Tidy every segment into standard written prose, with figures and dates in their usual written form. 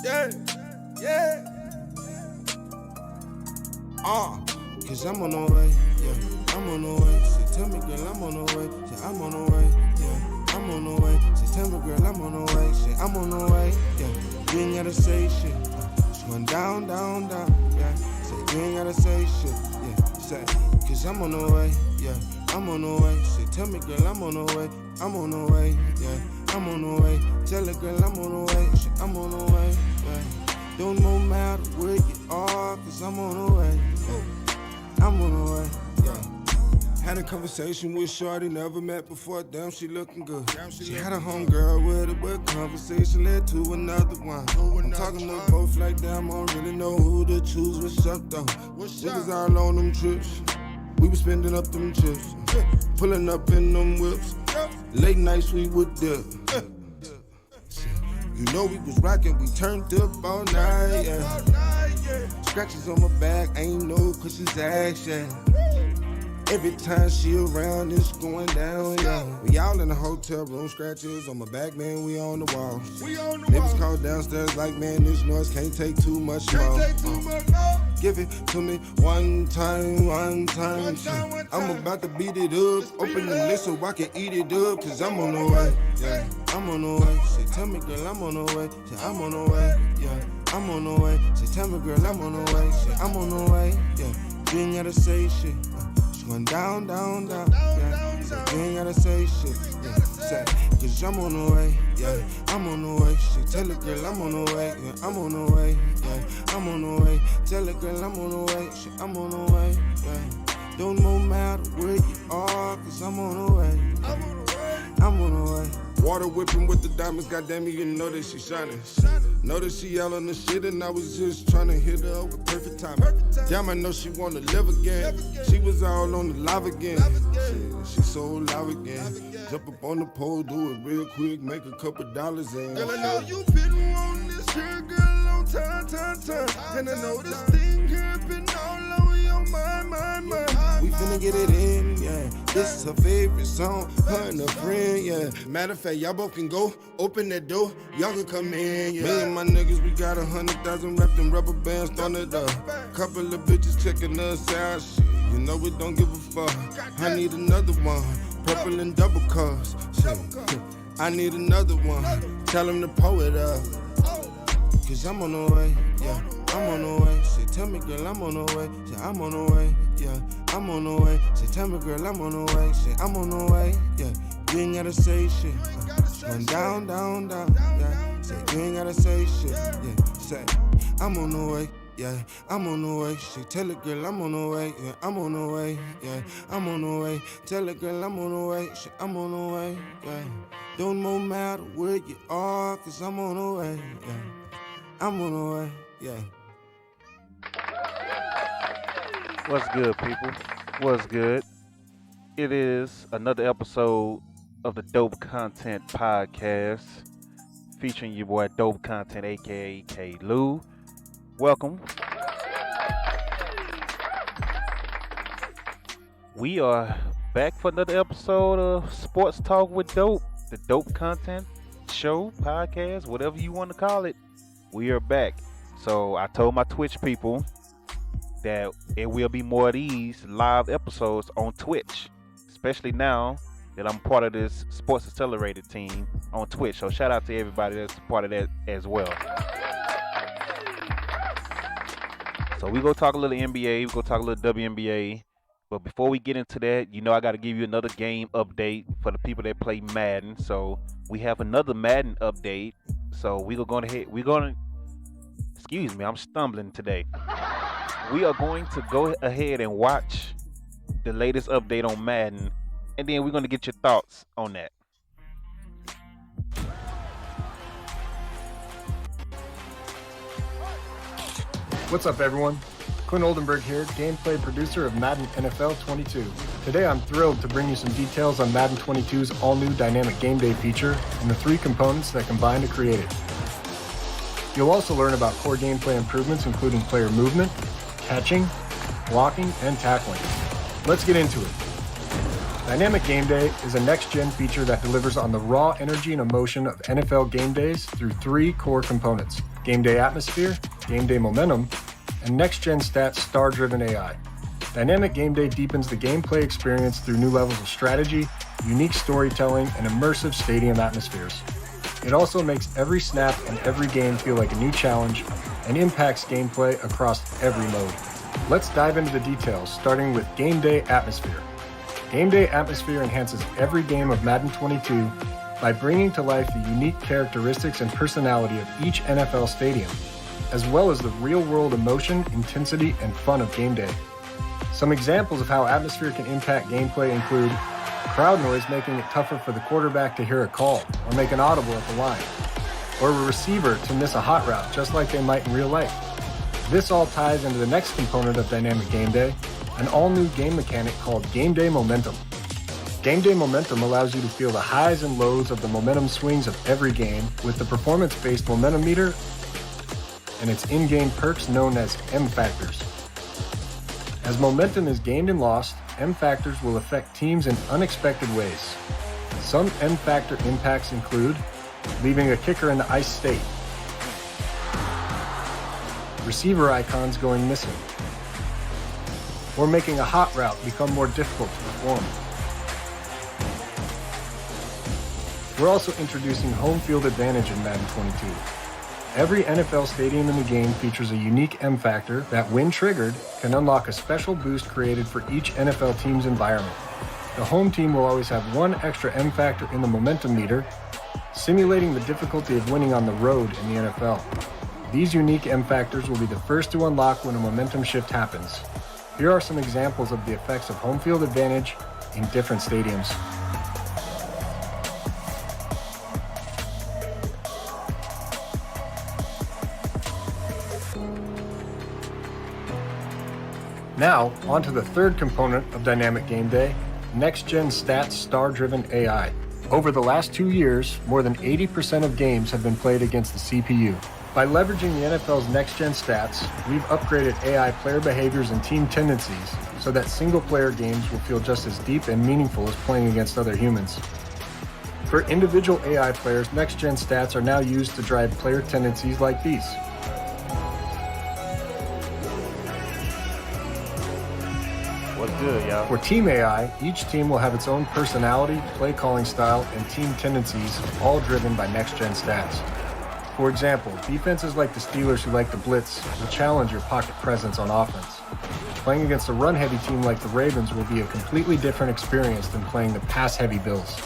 Yeah, yeah. Cause I'm on the way, yeah, I'm on the way. She tell me, girl, I'm on the way, yeah, I'm on the way, yeah, I'm on the way. She tell me, girl, I'm on the way, shit, I'm on the way, yeah. You ain't gotta say shit, it's going down, down, down, yeah. Say, you ain't gotta say shit, yeah. Say, cause I'm on the way, yeah, I'm on the way. She tell me, girl, I'm on the way, I'm on the way, yeah, I'm on the way. Tell her, girl, I'm on the way, shit, I'm on the way, yeah. Don't no matter where you are, cause I'm on the way, yeah. I'm on the way, yeah. Had a conversation with Shorty, never met before, damn, she looking good. She had a homegirl with her, but conversation led to another one. I'm talking to both like damn, I don't really know who to choose. What's up, though? Niggas all on them trips. We was spending up them chips, pulling up in them whips. Late nights we would dip. You know we was rockin', we turned up all night, yeah. Scratches on my back, ain't no cushions action. Every time she around, it's going down, yeah. We all in the hotel room, scratches on my back, man, we on the wall. Niggas call downstairs like, man, this noise can't take too much more. Give it to me one time, one time. I'm about to beat it up, open the list so I can eat it up, cause I'm on the way, yeah. I'm on the way, say, tell me, girl, I'm on the way, say, I'm on the way, yeah. I'm on the way, say, tell me, girl, I'm on the way, say, I'm on the way, yeah. You ain't gotta say shit. Going down, down, down, yeah. Say, you ain't gotta say shit, yeah. Say, cause I'm on the way, yeah. I'm on the way. She tell the girl I'm on the way, yeah. I'm on the way, yeah. I'm on the way. Tell the girl I'm on the way, shit, I'm on the way, yeah. Don't no matter where you are, cause I'm on the way, yeah. I'm on the way. Water whipping with the diamonds, goddamn you know that she shining. Know that she yelling the shit and I was just trying to hit her up with perfect timing. Damn, I know she wanna live again. She was all on the live again. She so live again. Jump up on the pole, do it real quick, make a couple dollars in. Girl, I know you been on this here, girl, on time. And I know this thing here been all on your mind. We finna get it in, yeah. This is her favorite song, her and her friend, yeah. Matter of fact, y'all both can go, open that door, y'all can come in, yeah. Me and my niggas, we got 100,000 wrapped in rubber bands, throwing it up. Couple of bitches checking us out, shit. You know we don't give a fuck. I need another one, purple and double cups, shit. I need another one, tell him to pull it up. Cause I'm on the way, yeah. I'm on the way. She tell me, girl, I'm on the way. Yeah, I'm on the way, yeah. I'm on the way. She tell me, girl, I'm on the way. Say, I'm on the way, yeah. You ain't gotta say shit. Going down, down, down, yeah. Say, you ain't gotta say shit, yeah. Say, I'm on the way, yeah. I'm on the way. She tell the girl, I'm on the way, yeah. I'm on the way, yeah. I'm on the way. Tell the girl, I'm on the way. She, I'm on the way, yeah. Don't no matter where you are, cause I'm on the way, yeah. I'm on the way, yeah. What's good, people? What's good? It is another episode of the Dope Content Podcast featuring your boy Dope Content, aka K. Lou. Welcome. We are back for another episode of Sports Talk with Dope, the Dope Content Show, podcast, whatever you want to call it. We are back. So I told my Twitch people that it will be more of these live episodes on Twitch, especially now that I'm part of this Sports Accelerated team on Twitch. So shout out to everybody that's part of that as well. So we go talk a little NBA, we go talk a little WNBA. But before we get into that, you know I got to give you another game update for the people that play Madden. So we have another Madden update. So excuse me, I'm stumbling today. We are going to go ahead and watch the latest update on Madden, and then we're going to get your thoughts on that. What's up, everyone? Quinn Oldenburg here, gameplay producer of Madden NFL 22. Today I'm thrilled to bring you some details on Madden 22's all-new dynamic game day feature and the 3 components that combine to create it. You'll also learn about core gameplay improvements including player movement, catching, blocking, and tackling. Let's get into it. Dynamic Game Day is a next-gen feature that delivers on the raw energy and emotion of NFL game days through 3 core components. game day atmosphere, game day momentum, and next-gen stats star-driven AI. Dynamic Game Day deepens the gameplay experience through new levels of strategy, unique storytelling, and immersive stadium atmospheres. It also makes every snap and every game feel like a new challenge and impacts gameplay across every mode. Let's dive into the details, starting with Game Day Atmosphere. Game Day Atmosphere enhances every game of Madden 22 by bringing to life the unique characteristics and personality of each NFL stadium, as well as the real-world emotion, intensity, and fun of game day. Some examples of how atmosphere can impact gameplay include crowd noise making it tougher for the quarterback to hear a call or make an audible at the line, or a receiver to miss a hot route just like they might in real life. This all ties into the next component of Dynamic Game Day, an all-new game mechanic called Game Day Momentum. Game Day Momentum allows you to feel the highs and lows of the momentum swings of every game with the performance-based momentum meter and its in-game perks known as M factors. As momentum is gained and lost, M factors will affect teams in unexpected ways. Some M factor impacts include leaving a kicker in the ice state, receiver icons going missing, or making a hot route become more difficult to perform. We're also introducing home field advantage in Madden 22. Every NFL stadium in the game features a unique M factor that, when triggered, can unlock a special boost created for each NFL team's environment. The home team will always have one extra M factor in the momentum meter, simulating the difficulty of winning on the road in the NFL. These unique M factors will be the first to unlock when a momentum shift happens. Here are some examples of the effects of home field advantage in different stadiums. Now, on to the third component of Dynamic Game Day, Next-Gen Stats Star-Driven AI. Over the last 2 years, more than 80% of games have been played against the CPU. By leveraging the NFL's Next-Gen Stats, we've upgraded AI player behaviors and team tendencies so that single-player games will feel just as deep and meaningful as playing against other humans. For individual AI players, Next-Gen Stats are now used to drive player tendencies like these. What's good, y'all? For Team AI, each team will have its own personality, play calling style, and team tendencies, all driven by next-gen stats. For example, defenses like the Steelers who like the blitz will challenge your pocket presence on offense. Playing against a run-heavy team like the Ravens will be a completely different experience than playing the pass-heavy Bills.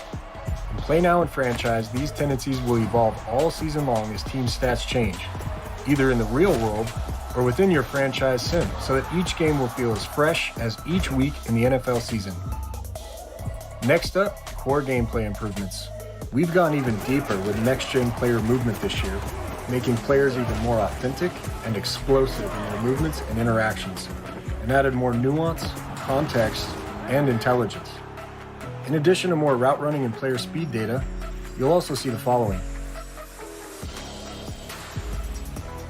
In Play Now and Franchise, these tendencies will evolve all season long as team stats change, either in the real world or within your franchise sim, so that each game will feel as fresh as each week in the NFL season. Next up, core gameplay improvements. We've gone even deeper with next-gen player movement this year, making players even more authentic and explosive in their movements and interactions, and added more nuance, context, and intelligence. In addition to more route running and player speed data, you'll also see the following.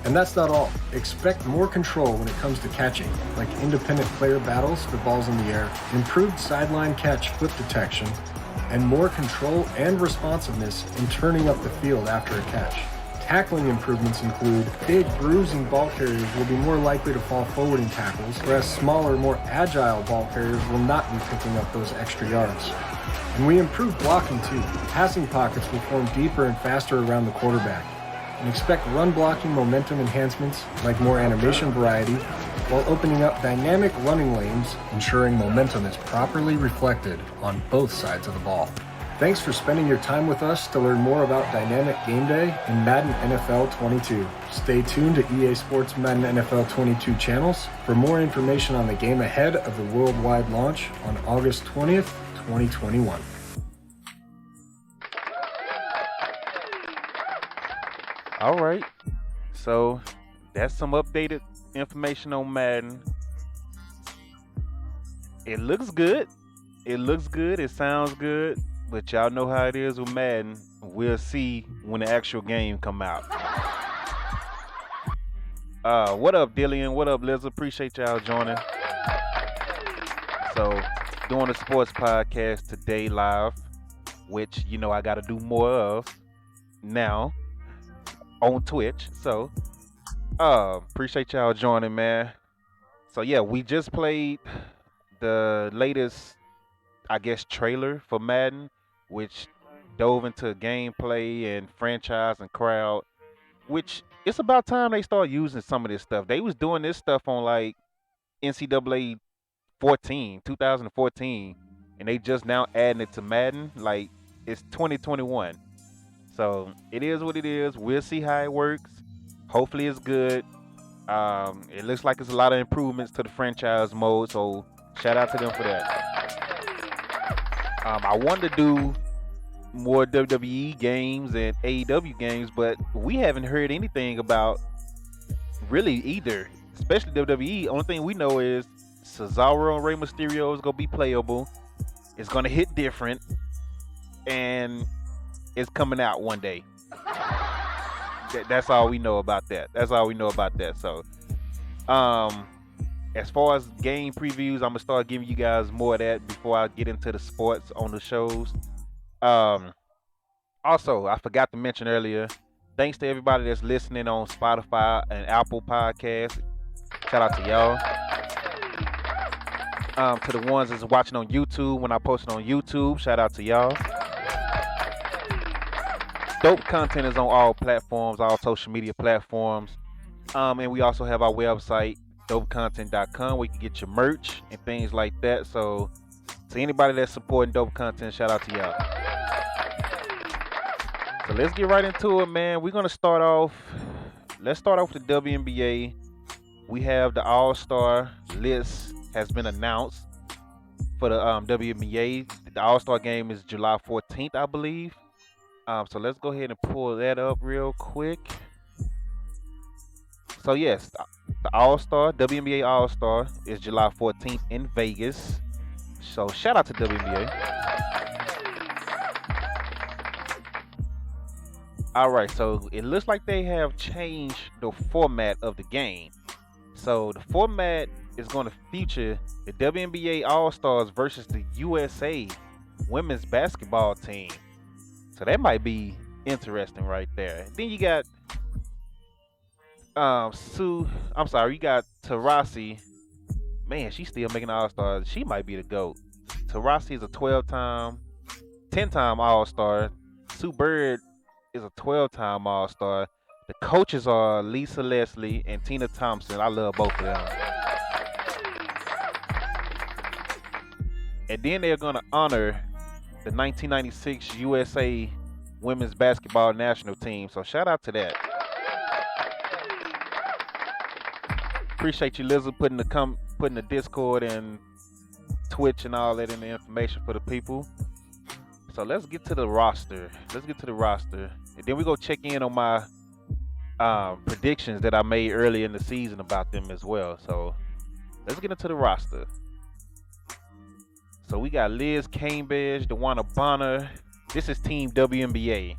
And that's not all. Expect more control when it comes to catching, like independent player battles for balls in the air, improved sideline catch flip detection, and more control and responsiveness in turning up the field after a catch. Tackling improvements include big, bruising ball carriers will be more likely to fall forward in tackles, whereas smaller, more agile ball carriers will not be picking up those extra yards. And we improved blocking too. Passing pockets will form deeper and faster around the quarterback. And expect run blocking momentum enhancements like more animation variety, while opening up dynamic running lanes, ensuring momentum is properly reflected on both sides of the ball. Thanks for spending your time with us to learn more about Dynamic Game Day and Madden NFL 22. Stay tuned to EA Sports Madden NFL 22 channels for more information on the game ahead of the worldwide launch on August 20th, 2021. All right, so that's some updated information on Madden. It looks good. It sounds good. But y'all know how it is with Madden. We'll see when the actual game come out. What up, Dillian? What up, Liz? Appreciate y'all joining. So, doing a sports podcast today live, which, I got to do more of now. on Twitch. So appreciate y'all joining, man. So yeah, we just played the latest, I guess, trailer for Madden, which dove into gameplay and franchise and crowd, which it's about time they start using some of this stuff. They was doing this stuff on like NCAA 2014, and they just now adding it to Madden. Like, it's 2021. So it is what it is. We'll see how it works. Hopefully it's good. It looks like it's a lot of improvements to the franchise mode, so shout out to them for that. I wanted to do more WWE games and AEW games, but we haven't heard anything about really either, especially WWE. Only thing we know is Cesaro and Rey Mysterio is going to be playable. It's going to hit different, and it's coming out one day. That's all we know about that. So, as far as game previews, I'm going to start giving you guys more of that before I get into the sports on the shows. Also, I forgot to mention earlier, thanks to everybody that's listening on Spotify and Apple Podcasts. Shout out to y'all. To the ones that's watching on YouTube, when I post it on YouTube, shout out to y'all. Dope content is on all platforms, all social media platforms. And we also have our website, dopecontent.com, where you can get your merch and things like that. So, to anybody that's supporting dope content, shout out to y'all. So let's get right into it, man. We're gonna start off. Let's start off with the WNBA. We have the All-Star list has been announced for the WNBA. The All-Star game is July 14th, I believe. So let's go ahead and pull that up real quick. So yes, the All-Star, WNBA All-Star is July 14th in Vegas. So shout out to WNBA. All right, so it looks like they have changed the format of the game. So the format is going to feature the WNBA All-Stars versus the USA women's basketball team. So that might be interesting right there. Then you got you got Taurasi. Man, she's still making All-Stars. She might be the GOAT. Taurasi is a 10-time All-Star. Sue Bird is a 12-time All-Star. The coaches are Lisa Leslie and Tina Thompson. I love both of them. And then they're going to honor the 1996 USA women's basketball national team. So shout out to that. Appreciate you, Lizard, putting the Discord and Twitch and all that in the information for the people. So let's get to the roster. And then we go check in on my predictions that I made early in the season about them as well. So let's get into the roster. So we got Liz Cambridge, Dewana Bonner. This is Team WNBA.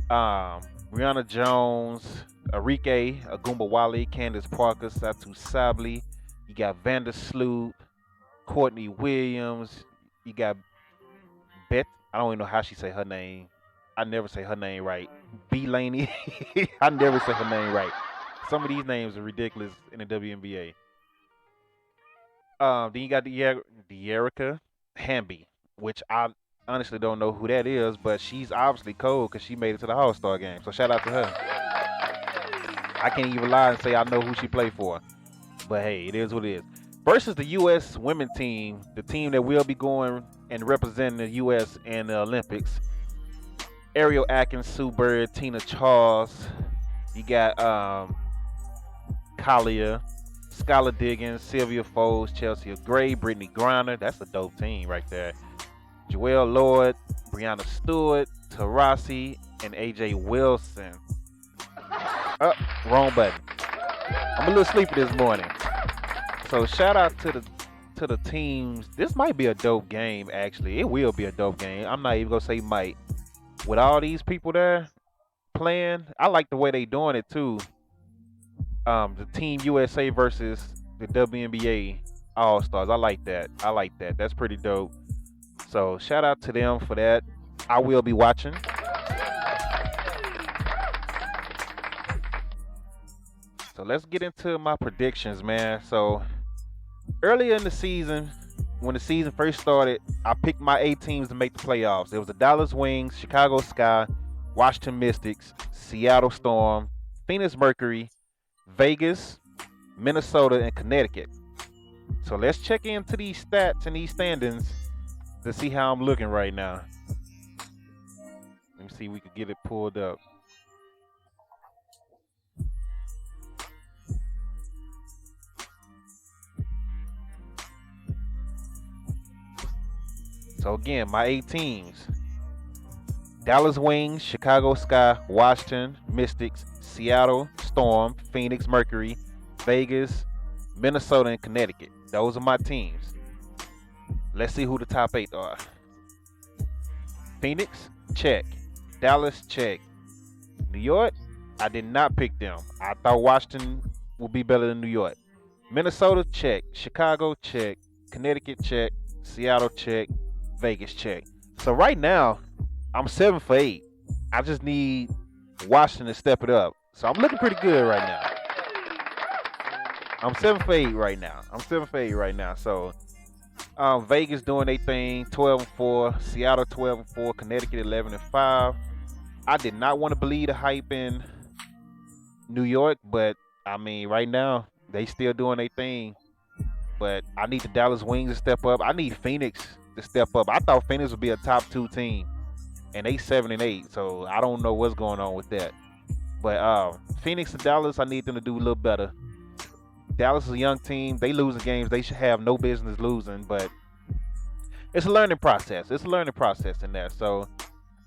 Brianna Jones, Arike Agumbawale, Candace Parker, Satu Sabli. You got Vanda Sloot, Courtney Williams. You got Beth. I don't even know how she say her name. I never say her name right. B. Laney. I never say her name right. Some of these names are ridiculous in the WNBA. Then you got De'Erica Hamby, which I honestly don't know who that is, but she's obviously cold because she made it to the All-Star game. So shout out to her. I can't even lie and say I know who she played for. But hey, it is what it is. Versus the U.S. women team, the team that will be going and representing the U.S. in the Olympics. Ariel Atkins, Sue Bird, Tina Charles. You got Kalia, Skylar Diggins, Sylvia Foles, Chelsea Gray, Brittany Griner. That's a dope team right there. Joelle Lord, Brianna Stewart, Taurasi, and AJ Wilson. Wrong button. I'm a little sleepy this morning. So shout out to the teams. This might be a dope game, actually. It will be a dope game. I'm not even gonna say might. With all these people there playing, I like the way they doing it too. The Team USA versus the WNBA All-Stars. I like that. That's pretty dope. So shout out to them for that. I will be watching. So let's get into my predictions, man. So earlier in the season, when the season first started, I picked my 8 teams to make the playoffs. It was the Dallas Wings, Chicago Sky, Washington Mystics, Seattle Storm, Phoenix Mercury, Vegas, Minnesota, and Connecticut. So let's check into these stats and these standings to see how I'm looking right now. Let me see if we can get it pulled up. So again, my 8 teams: Dallas Wings, Chicago Sky, Washington Mystics, Seattle Storm, Phoenix Mercury, Vegas, Minnesota, and Connecticut. Those are my teams. Let's see who the top 8 are. Phoenix, check. Dallas, check. New York, I did not pick them. I thought Washington would be better than New York. Minnesota, check. Chicago, check. Connecticut, check. Seattle, check. Vegas, check. So right now, I'm 7 for 8. I just need Washington to step it up. So I'm looking pretty good right now. I'm 7 for 8 right now. So Vegas doing their thing, 12-4. Seattle 12-4. Connecticut 11-5. I did not want to believe the hype in New York, but I mean, right now they still doing their thing. But I need the Dallas Wings to step up. I need Phoenix to step up. I thought Phoenix would be a top 2 team, and they 7-8. So I don't know what's going on with that. But Phoenix and Dallas, I need them to do a little better. Dallas is a young team. They losing games they should have no business losing, but it's a learning process. In there. So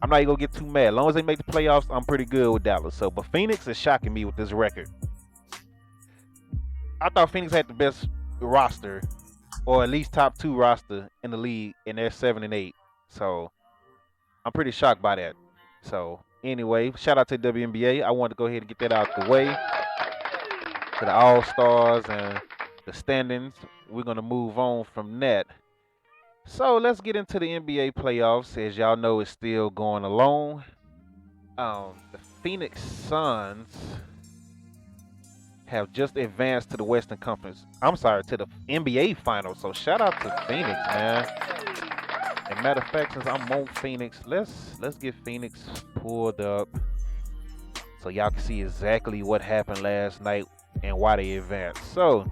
I'm not even gonna get too mad. As long as they make the playoffs, I'm pretty good with Dallas. So, but Phoenix is shocking me with this record. I thought Phoenix had the best roster, or at least top 2 roster in the league, and they're 7-8. So I'm pretty shocked by that. So anyway, shout out to the WNBA. I wanted to go ahead and get that out the way. To the All-Stars and the standings. We're gonna move on from that. So let's get into the NBA playoffs. As y'all know, it's still going along. The Phoenix Suns have just advanced to the Western Conference. I'm sorry, to the NBA Finals. So shout out to Phoenix, man. And matter of fact, since I'm on Phoenix, let's get Phoenix pulled up so y'all can see exactly what happened last night and why they advanced. So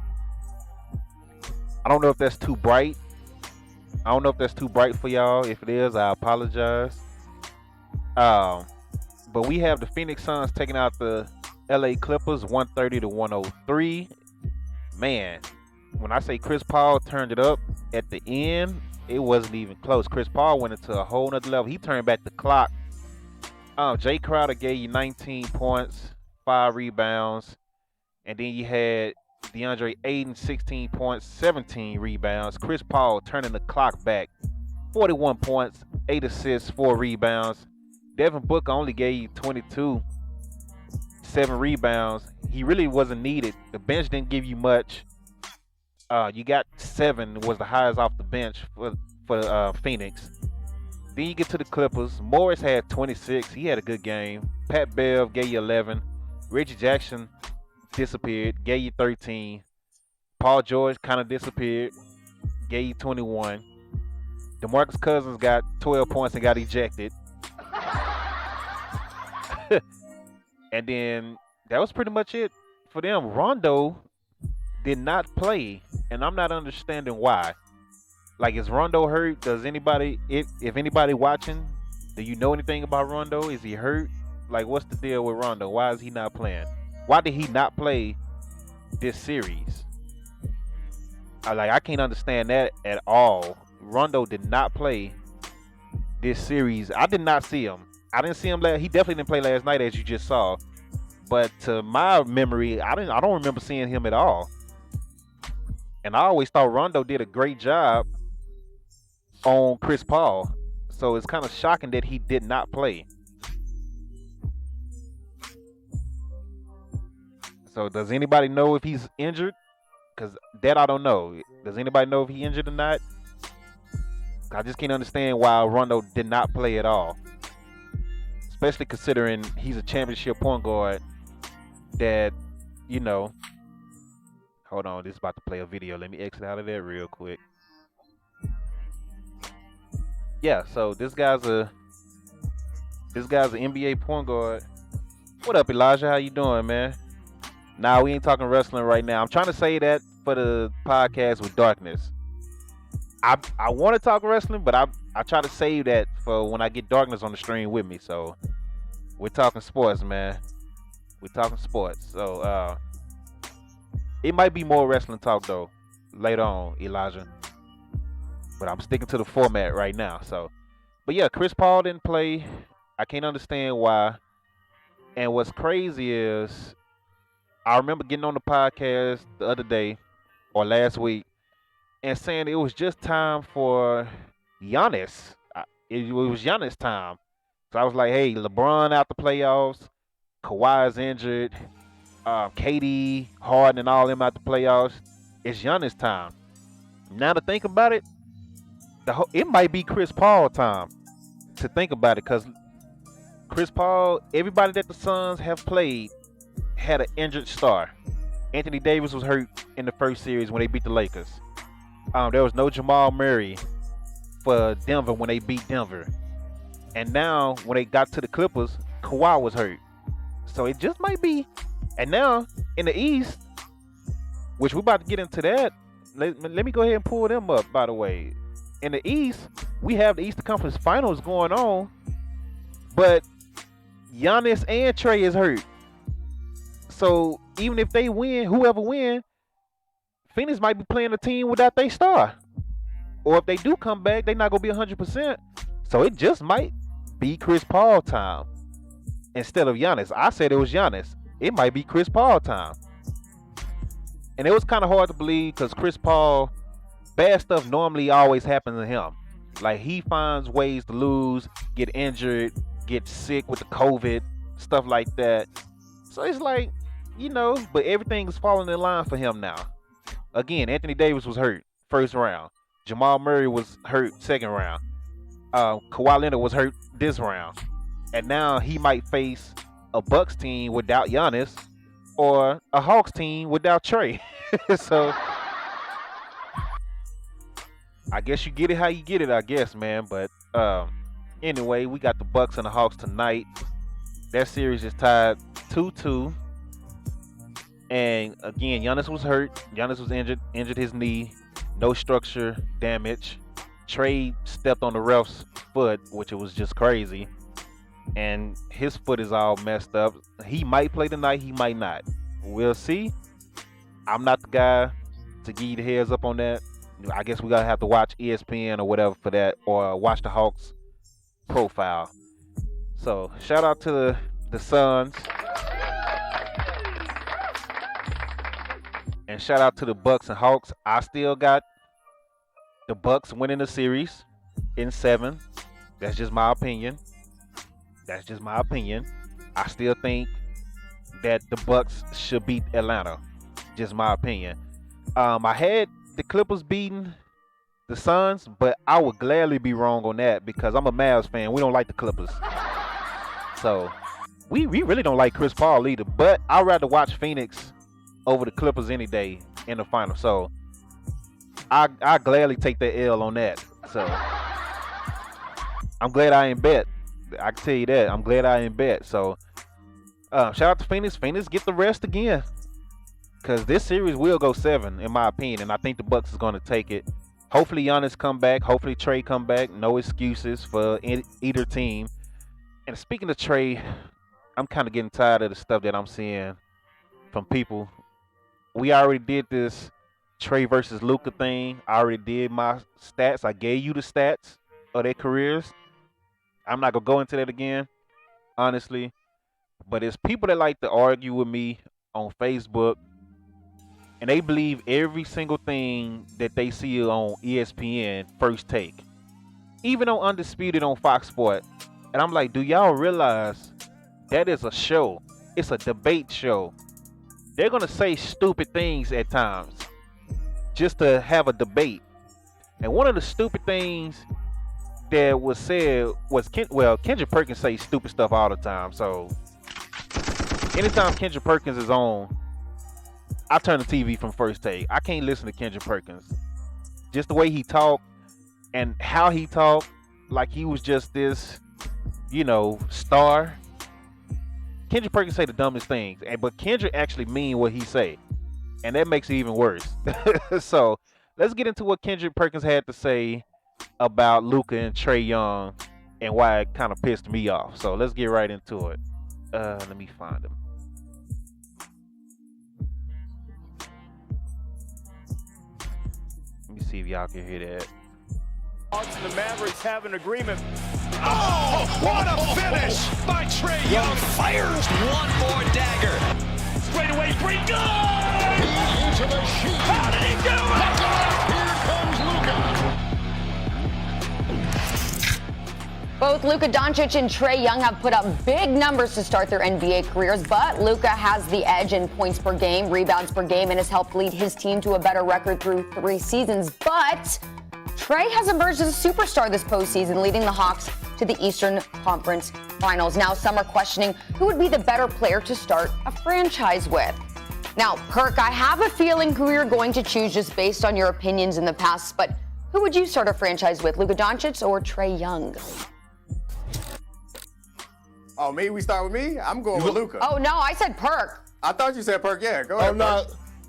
I don't know if that's too bright. I don't know if that's too bright for y'all. If it is, I apologize. But we have the Phoenix Suns taking out the LA Clippers 130-103. Man, when I say Chris Paul turned it up at the end, it wasn't even close. Chris Paul went into a whole nother level. He turned back the clock. Jay Crowder gave you 19 points, 5 rebounds. And then you had DeAndre Ayton, 16 points, 17 rebounds. Chris Paul turning the clock back, 41 points, 8 assists, 4 rebounds. Devin Booker only gave you 22, 7 rebounds. He really wasn't needed. The bench didn't give you much. You got 7 was the highest off the bench for Phoenix. Then you get to the Clippers. Morris had 26. He had a good game. Pat Bev gave you 11. Reggie Jackson disappeared, gave you 13. Paul George kind of disappeared, gave you 21. DeMarcus Cousins got 12 points and got ejected. And then that was pretty much it for them. Rondo did not play, and I'm not understanding why. Like, is Rondo hurt? Does anybody, if anybody watching, do you know anything about Rondo? Is he hurt? Like, what's the deal with Rondo? Why is he not playing? Why did he not play this series? I can't understand that at all. Rondo did not play this series. I did not see him. I didn't see him. He definitely didn't play last night, as you just saw. But to my memory, I don't remember seeing him at all. And I always thought Rondo did a great job on Chris Paul. So it's kind of shocking that he did not play. So does anybody know if he's injured? Because that I don't know. Does anybody know if he's injured or not? I just can't understand why Rondo did not play at all. Especially considering he's a championship point guard that you know, hold on, this is about to play a video. Let me exit out of that real quick. Yeah, so this guy's an NBA point guard. What up, Elijah? How you doing, man? Nah, we ain't talking wrestling right now. I'm trying to say that for the podcast with Darkness. I want to talk wrestling, but I try to save that for when I get Darkness on the stream with me. So we're talking sports, man. We're talking sports. So it might be more wrestling talk though later on, Elijah. But I'm sticking to the format right now. So, but yeah, Chris Paul didn't play. I can't understand why. And what's crazy is I remember getting on the podcast the other day or last week and saying it was just time for Giannis. It was Giannis time. So I was like, hey, LeBron out the playoffs. Kawhi's injured. KD, Harden, and all them out the playoffs. It's Giannis time. Now to think about it, it might be Chris Paul time to think about it, because Chris Paul, everybody that the Suns have played had an injured star. Anthony Davis was hurt in the first series when they beat the Lakers. There was no Jamal Murray for Denver when they beat Denver. And now when they got to the Clippers, Kawhi was hurt. So it just might be. And now in the East, which we're about to get into that, let me go ahead and pull them up, by the way. In the East, we have the Eastern Conference Finals going on, but Giannis and Trae is hurt. So even if they win, whoever win, Phoenix might be playing a team without their star. Or if they do come back, they're not going to be 100%. So it just might be Chris Paul time instead of Giannis. I said it was Giannis. It might be Chris Paul time. And it was kind of hard to believe because Chris Paul, bad stuff normally always happens to him. Like, he finds ways to lose, get injured, get sick with the COVID, stuff like that. So it's like, but everything is falling in line for him now. Again, Anthony Davis was hurt first round. Jamal Murray was hurt second round. Kawhi Leonard was hurt this round. And now he might face a Bucks team without Giannis or a Hawks team without Trae. So I guess you get it how you get it, I guess, man. But anyway, we got the Bucks and the Hawks tonight. That series is tied 2-2. And again, Giannis was hurt. Giannis was injured his knee. No structure damage. Trae stepped on the ref's foot, which was just crazy. And his foot is all messed up. He might play tonight, he might not. We'll see. I'm not the guy to give you the heads up on that. I guess we gotta have to watch ESPN or whatever for that, or watch the Hawks profile. So shout out to the Suns. And shout out to the Bucks and Hawks. I still got the Bucks winning the series in 7. That's just my opinion. I still think that the Bucks should beat Atlanta. Just my opinion. I had the Clippers beating the Suns, but I would gladly be wrong on that because I'm a Mavs fan. We don't like the Clippers. So we really don't like Chris Paul either. But I'd rather watch Phoenix over the Clippers any day in the final. So I gladly take the L on that. So I'm glad I ain't bet. I can tell you that. I'm glad I ain't bet. So shout out to Phoenix. Phoenix get the rest again. Because this series will go 7, in my opinion. And I think the Bucks is going to take it. Hopefully Giannis come back. Hopefully Trae come back. No excuses for either team. And speaking of Trae, I'm kind of getting tired of the stuff that I'm seeing from people. We already did this Trae versus Luka thing. I already did my stats. I gave you the stats of their careers. I'm not going to go into that again, honestly. But it's people that like to argue with me on Facebook. And they believe every single thing that they see on ESPN First Take. Even on Undisputed on Fox Sports. And I'm like, do y'all realize that is a show? It's a debate show. They're going to say stupid things at times just to have a debate. And one of the stupid things that was said was, Kendrick Perkins says stupid stuff all the time. So anytime Kendrick Perkins is on, I turn the TV from First Take. I can't listen to Kendrick Perkins. Just the way he talked and how he talked, like he was just this, star. Kendrick Perkins say the dumbest things, but Kendrick actually mean what he say, and that makes it even worse. So let's get into what Kendrick Perkins had to say about Luka and Trae Young and why it kind of pissed me off. So let's get right into it. Let me find him. Let me see if y'all can hear that. Hawks and the Mavericks have an agreement. Oh, what a finish by Trae Young. Fires one more dagger. Straight away, free good! Into the sheet. How did he do it? Here comes Luka. Both Luka Doncic and Trae Young have put up big numbers to start their NBA careers, but Luka has the edge in points per game, rebounds per game, and has helped lead his team to a better record through 3 seasons. But Trae has emerged as a superstar this postseason, leading the Hawks to the Eastern Conference Finals. Now some are questioning who would be the better player to start a franchise with. Now, Perk, I have a feeling who you're going to choose just based on your opinions in the past, but who would you start a franchise with, Luka Doncic or Trae Young? Oh, me? We start with me? I'm going with Luka. Oh, no, I said Perk. I thought you said Perk. Yeah, go ahead.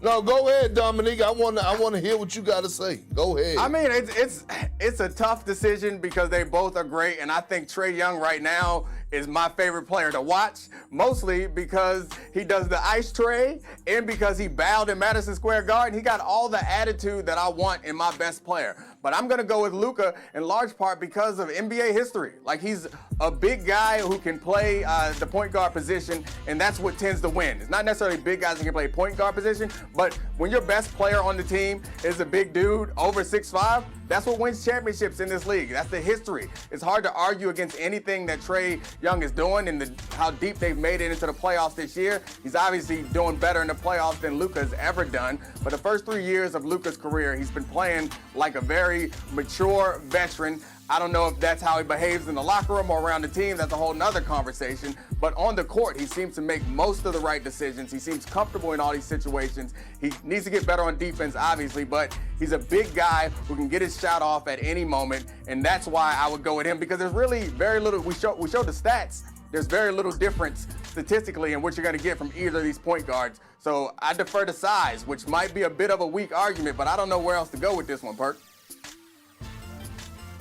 No, go ahead, Dominique. I want to hear what you got to say. Go ahead. I mean, it's a tough decision because they both are great, and I think Trae Young right now is my favorite player to watch, mostly because he does the ice tray and because he bowed in Madison Square Garden. He got all the attitude that I want in my best player. But I'm going to go with Luka in large part because of NBA history. Like, he's a big guy who can play the point guard position, and that's what tends to win. It's not necessarily big guys who can play point guard position, but when your best player on the team is a big dude over 6'5", that's what wins championships in this league. That's the history. It's hard to argue against anything that Trae Young is doing and how deep they've made it into the playoffs this year. He's obviously doing better in the playoffs than Luka's ever done. But the first 3 years of Luka's career, he's been playing like a very mature veteran. I don't know if that's how he behaves in the locker room or around the team. That's a whole nother conversation. But on the court, he seems to make most of the right decisions. He seems comfortable in all these situations. He needs to get better on defense, obviously, but he's a big guy who can get his shot off at any moment. And that's why I would go with him, because there's really very little. We show the stats. There's very little difference statistically in what you're going to get from either of these point guards. So I defer to size, which might be a bit of a weak argument, but I don't know where else to go with this one, Perk.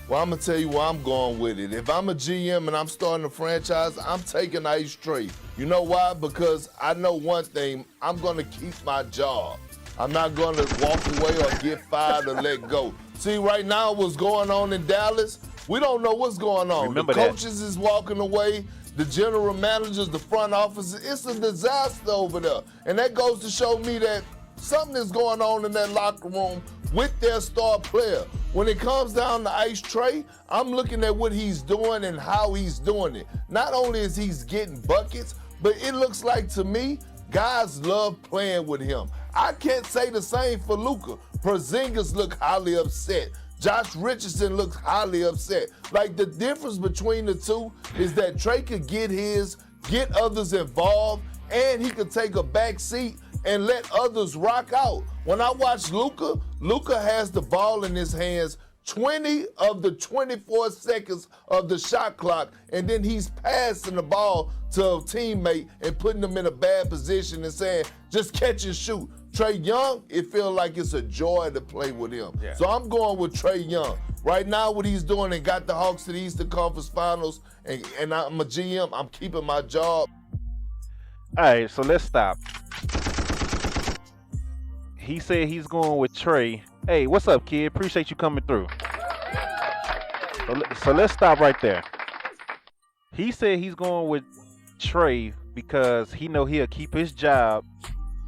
Well, I'm going to tell you where I'm going with it. If I'm a GM and I'm starting a franchise, I'm taking Ice Trae. You know why? Because I know one thing, I'm going to keep my job. I'm not going to walk away or get fired or let go. See, right now what's going on in Dallas, we don't know what's going on. Remember the coaches is walking away. The general managers, the front office, it's a disaster over there. And that goes to show me that something is going on in that locker room with their star player. When it comes down to Ice Trae, I'm looking at what he's doing and how he's doing it. Not only is he getting buckets, but it looks like to me, guys love playing with him. I can't say the same for Luka. Porzingis look highly upset. Josh Richardson looks highly upset. Like, the difference between the two is that Trae could get others involved, and he could take a back seat and let others rock out. When I watch Luka, Luka has the ball in his hands 20 of the 24 seconds of the shot clock, and then he's passing the ball to a teammate and putting them in a bad position and saying, just catch and shoot. Trae Young, it feels like it's a joy to play with him. Yeah. So I'm going with Trae Young. Right now, what he's doing and got the Hawks to the Eastern Conference Finals, and I'm a GM, I'm keeping my job. All right, so let's stop. He said he's going with Trae. Hey, what's up, kid? Appreciate you coming through. So let's stop right there. He said he's going with Trae because he know he'll keep his job,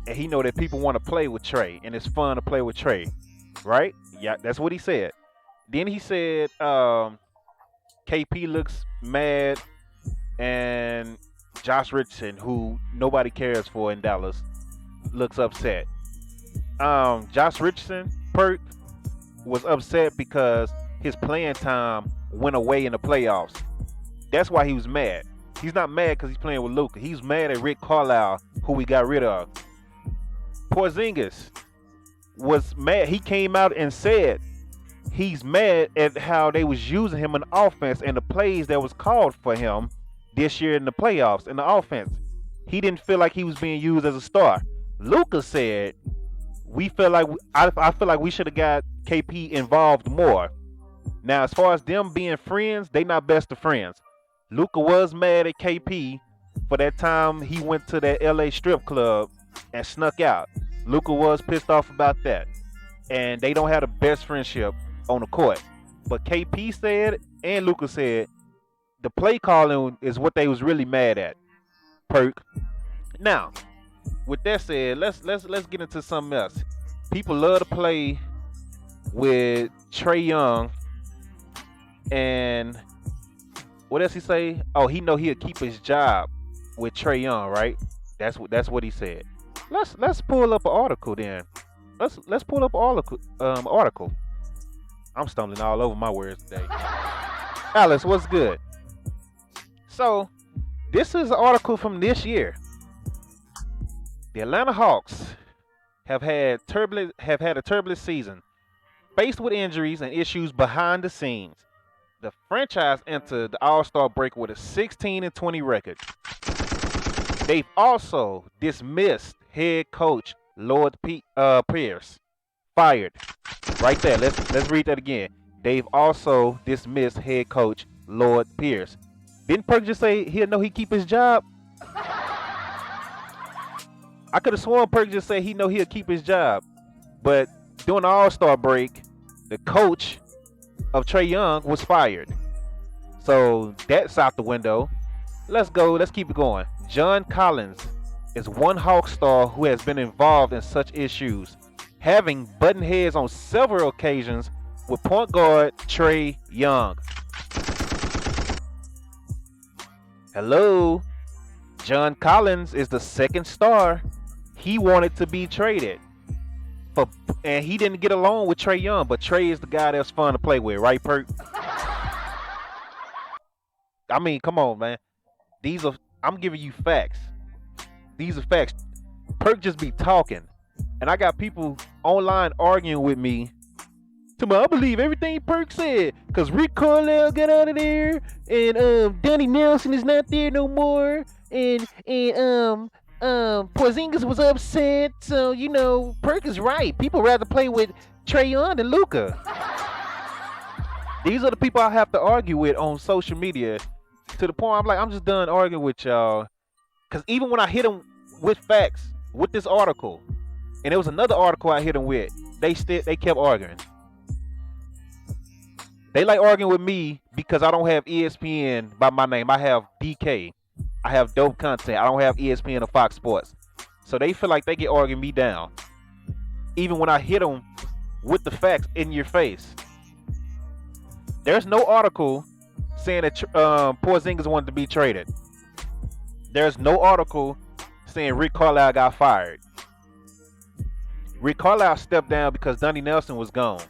and he know that people want to play with Trae, and it's fun to play with Trae, right? Yeah, that's what he said. Then he said KP looks mad, and Josh Richardson, who nobody cares for in Dallas, looks upset. Josh Richardson, Perk, was upset because his playing time went away in the playoffs. That's why he was mad. He's not mad because he's playing with Luka. He's mad at Rick Carlisle, who we got rid of. Porzingis was mad. He came out and said he's mad at how they was using him in offense and the plays that was called for him this year in the playoffs in the offense. He didn't feel like he was being used as a star. Luka said, I feel like we should have got KP involved more. Now, as far as them being friends, they not best of friends. Luka was mad at KP for that time he went to that LA strip club and snuck out. Luka was pissed off about that. And they don't have the best friendship on the court. But KP said and Luka said the play calling is what they was really mad at. Perk. Now, with that said, let's get into something else. People love to play with Trae Young, and what else he say? Oh, he know he'll keep his job with Trae Young, right? That's what he said. Let's pull up an article then. Let's pull up an article. I'm stumbling all over my words today. Alice, what's good? So, this is an article from this year. The Atlanta Hawks have had a turbulent season, faced with injuries and issues behind the scenes. The franchise entered the All-Star break with a 16-20 record. They've also dismissed head coach Lloyd Pierce, fired. Right there. Let's read that again. They've also dismissed head coach Lloyd Pierce. Didn't Perk just say he'll know he keep his job? I could have sworn Perk just said he know he'll keep his job. But during the All-Star break, the coach of Trae Young was fired. So that's out the window. Let's go. Let's keep it going. John Collins is one Hawk star who has been involved in such issues, having button heads on several occasions with point guard Trae Young. Hello. John Collins is the second star. He wanted to be traded. And he didn't get along with Trae Young, but Trae is the guy that's fun to play with, right, Perk? I mean, come on, man. I'm giving you facts. These are facts. Perk just be talking. And I got people online arguing with me. I believe everything Perk said. Because Rick Carlisle got out of there. And Donnie Nelson is not there no more. And Porzingis was upset. So, Perk is right. People rather play with Trae Young than Luka. These are the people I have to argue with on social media. To the point I'm just done arguing with y'all. Because even when I hit them with facts, with this article, and there was another article I hit them with, they kept arguing. They like arguing with me because I don't have ESPN by my name. I have DK. I have dope content. I don't have ESPN or Fox Sports. So they feel like they can argue me down. Even when I hit them with the facts in your face. There's no article saying that Porzingis wanted to be traded. There's no article saying Rick Carlisle got fired. Rick Carlisle stepped down because Donnie Nelson was gone.